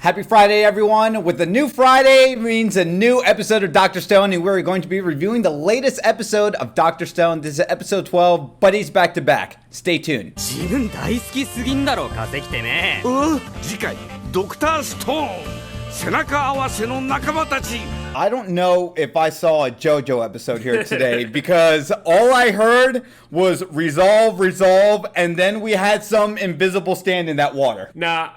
Happy Friday, everyone. With a new Friday means a new episode of Dr. Stone, and we're going to be reviewing the latest episode of Dr. Stone. This is episode 12, Buddies Back to Back. Stay tuned. 自分大好きすぎんだろ化石ってね。次回ドクターストーン背中合わせの仲間たち I don't know if I saw a Jojo episode here today because all I heard was resolve, and then we had some invisible stand in that water. Nah,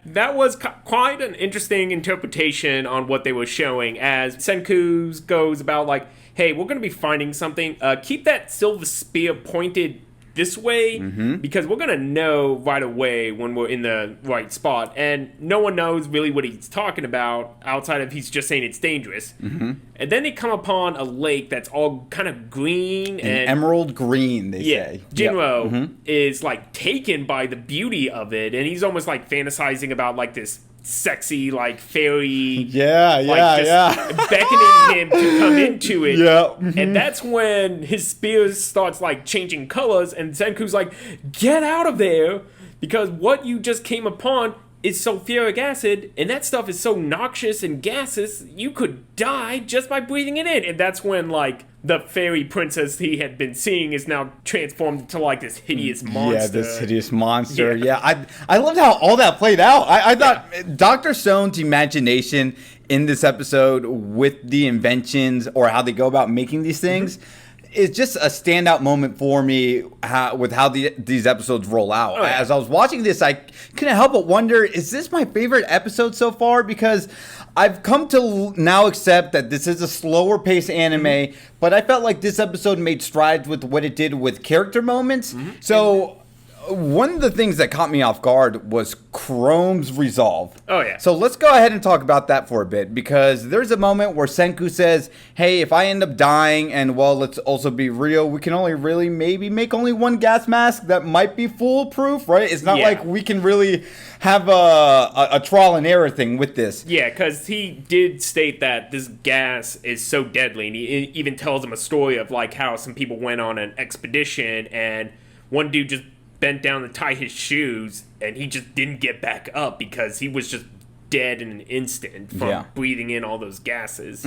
that was quite an interesting interpretation on what they were showing as Senku goes about like, hey, we're going to be finding something. Keep that silver spear pointed this way because we're going to know right away when we're in the right spot. And no one knows really what he's talking about outside of he's just saying it's dangerous. And then they come upon a lake that's all kind of green. And emerald green, they say. Ginro is like taken by the beauty of it. And he's almost like fantasizing about like this sexy like fairy beckoning him to come into it. And that's when his spear starts like changing colors and Senku's like, get out of there, because what you just came upon is sulfuric acid, and that stuff is so noxious and gaseous you could die just by breathing it in. And that's when like the fairy princess he had been seeing is now transformed into like this hideous monster. Yeah, this hideous monster. I loved how all that played out. I thought Dr. Stone's imagination in this episode with the inventions or how they go about making these things is just a standout moment for me with how these episodes roll out. As I was watching this, I couldn't help but wonder, is this my favorite episode so far? Because I've come to now accept that this is a slower paced anime, but I felt like this episode made strides with what it did with character moments. So one of the things that caught me off guard was Chrome's resolve. So let's go ahead and talk about that for a bit, because there's a moment where Senku says, hey, if I end up dying, and well, let's also be real, we can only really maybe make only one gas mask that might be foolproof, right? It's not like we can really have a trial and error thing with this. Yeah, because he did state that this gas is so deadly, and he even tells him a story of like how some people went on an expedition and one dude just bent down to tie his shoes and he just didn't get back up because he was just dead in an instant from breathing in all those gases.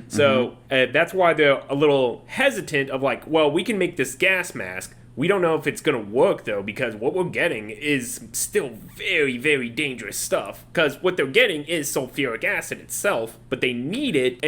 So that's why they're a little hesitant of like, well, we can make this gas mask. We don't know if it's going to work, though, because what we're getting is still very, very dangerous stuff. Because what they're getting is sulfuric acid itself, but they need it,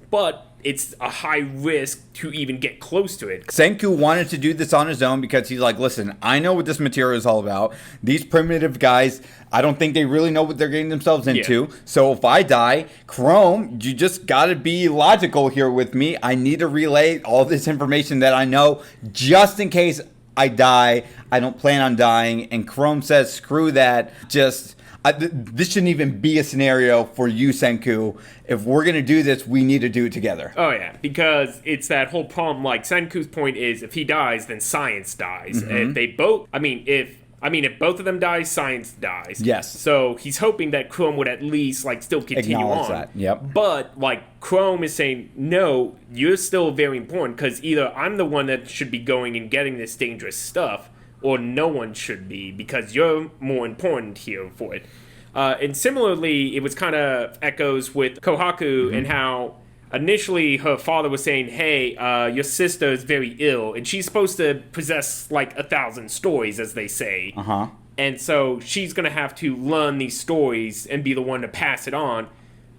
but it's a high risk to even get close to it. Senku wanted to do this on his own because he's like, listen, I know what this material is all about. These primitive guys, I don't think they really know what they're getting themselves into. So if I die, Chrome, you just gotta be logical here with me. I need to relay all this information that I know just in case I die. I don't plan on dying. And Chrome says, screw that. This shouldn't even be a scenario for you, Senku. If we're going to do this, we need to do it together. Oh, yeah, because it's that whole problem. Like, Senku's point is, if he dies, then science dies. If they both, if both of them die, science dies. Yes. So he's hoping that Chrome would at least, like, still continue acknowledge on. That. Yep. But, like, Chrome is saying, no, you're still very important, because either I'm the one that should be going and getting this dangerous stuff, or no one should be, because you're more important here for it. And similarly, it was kind of echoes with Kohaku and how initially her father was saying, hey, your sister is very ill, and she's supposed to possess like 1,000 stories, as they say. And so she's going to have to learn these stories and be the one to pass it on.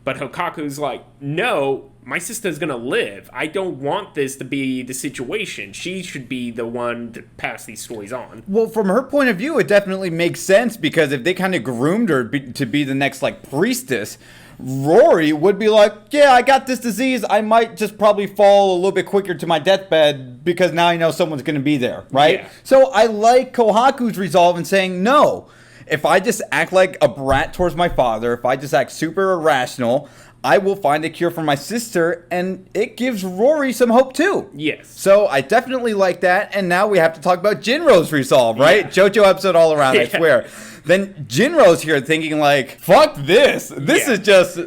But Hokaku's like, no, my sister's going to live. I don't want this to be the situation. She should be the one to pass these stories on. Well, from her point of view, it definitely makes sense, because if they kind of groomed her to be the next, like, priestess, Rory would be like, yeah, I got this disease. I might just probably fall a little bit quicker to my deathbed because now I know someone's going to be there, right? So I like Kohaku's resolve in saying, no, if I just act like a brat towards my father, if I just act super irrational, I will find a cure for my sister, and it gives Rory some hope too. Yes. So I definitely like that, and now we have to talk about Jinro's resolve, right? Jojo episode all around, I swear. Then Jinro's here thinking like, fuck this. This is just,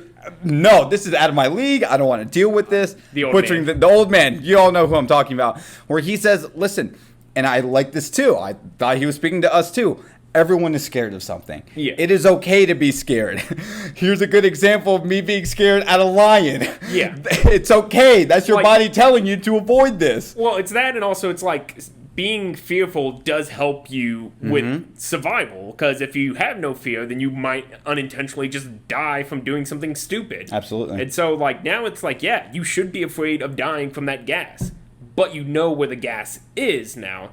no, this is out of my league. I don't want to deal with this. The old Butchering man. The old man. You all know who I'm talking about. Where he says, listen, and I like this too. I thought he was speaking to us too. everyone is scared of something. Yeah. It is okay to be scared. Here's a good example of me being scared at a lion. Yeah. It's okay. That's your body telling you to avoid this. Well, it's that, and also it's like being fearful does help you with survival, because if you have no fear, then you might unintentionally just die from doing something stupid. Absolutely. And so, like, now it's like, yeah, you should be afraid of dying from that gas, but you know where the gas is now.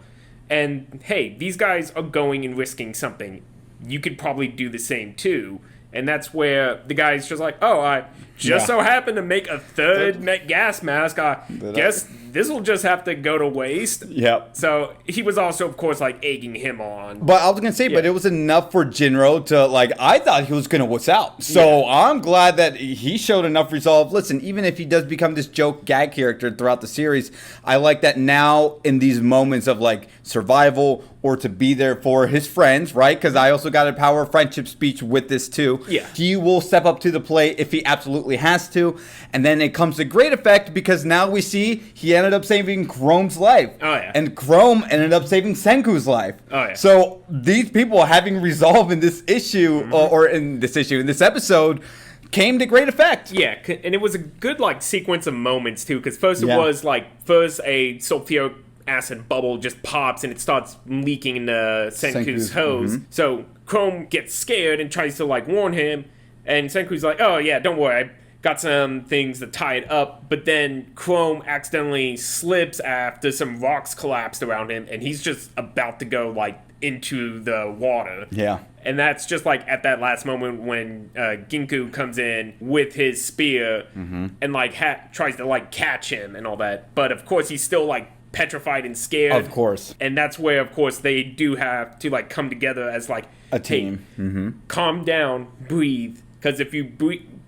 And hey, these guys are going and risking something. You could probably do the same too. And that's where the guy's just like, oh, I just so happened to make a third gas mask. I guess this will just have to go to waste. Yep. So he was also, of course, like egging him on. But I was going to say, but it was enough for Ginro to, like, I thought he was going to wuss out. So I'm glad that he showed enough resolve. Listen, even if he does become this joke gag character throughout the series, I like that now in these moments of, like, survival or to be there for his friends, right? Because I also got a power of friendship speech with this too. Yeah. He will step up to the plate if he absolutely has to. And then it comes to great effect because now we see he ended up saving Chrome's life. Oh, yeah. And Chrome ended up saving Senku's life. Oh, yeah. So these people having resolve in this issue, or in this episode, came to great effect. Yeah, and it was a good, like, sequence of moments too, because first it was, like, a sulfuric acid bubble just pops and it starts leaking into Senku's hose. So Chrome gets scared and tries to, like, warn him, and Senku's like, oh yeah, don't worry, I got some things to tie it up. But then Chrome accidentally slips after some rocks collapsed around him, and he's just about to go, like, into the water. Yeah. And that's just, like, at that last moment when Ginko comes in with his spear and, like, tries to, like, catch him and all that. But of course he's still, like, petrified and scared. Of course. And that's where, of course, they do have to, like, come together as, like, a team. Hey, calm down, breathe. Because if you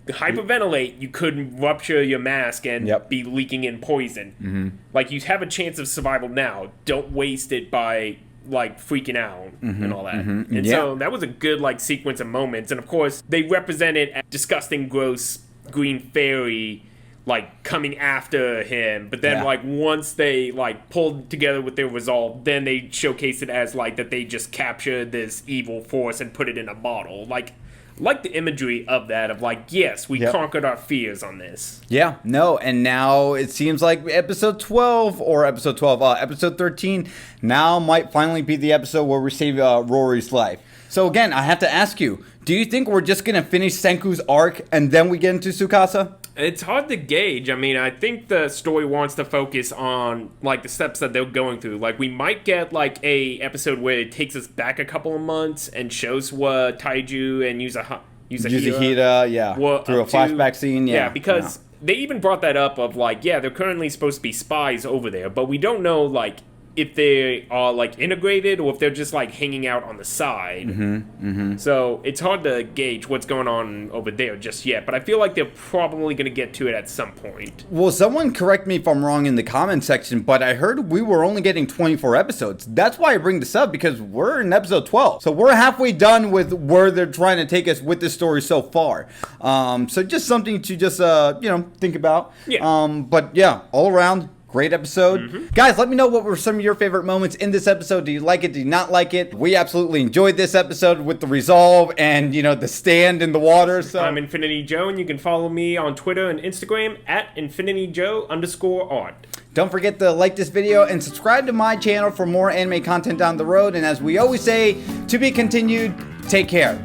hyperventilate, you could rupture your mask and be leaking in poison. Like, you have a chance of survival now. Don't waste it by, like, freaking out and all that. And so that was a good, like, sequence of moments. And of course, they represented a disgusting, gross green fairy, like, coming after him. But then, like, once they, like, pulled together with their resolve, then they showcased it as, like, that they just captured this evil force and put it in a bottle. Like the imagery of that, of, like, yes, we conquered our fears on this. Yeah, no, and now it seems like episode 13 now might finally be the episode where we save Rory's life. So again, I have to ask you, do you think we're just going to finish Senku's arc and then we get into Tsukasa? It's hard to gauge. I mean, I think the story wants to focus on, like, the steps that they're going through. Like, we might get, like, a episode where it takes us back a couple of months and shows what Taiju and Yuzahira through a flashback scene. Yeah, because they even brought that up of, like, they're currently supposed to be spies over there, but we don't know, like, if they are, like, integrated or if they're just, like, hanging out on the side. So it's hard to gauge what's going on over there just yet, but I feel like they're probably going to get to it at some point. Well, someone correct me if I'm wrong in the comment section, but I heard we were only getting 24 episodes. That's why I bring this up, because we're in episode 12. So we're halfway done with where they're trying to take us with this story so far. So just something to just, think about. But yeah, all around, great episode. Guys, let me know what were some of your favorite moments in this episode. Do you like it? Do you not like it? We absolutely enjoyed this episode with the resolve and, the stand in the water. So I'm Infinity Joe, and you can follow me on Twitter and Instagram at InfinityJoe_art. Don't forget to like this video and subscribe to my channel for more anime content down the road. And as we always say, to be continued, take care.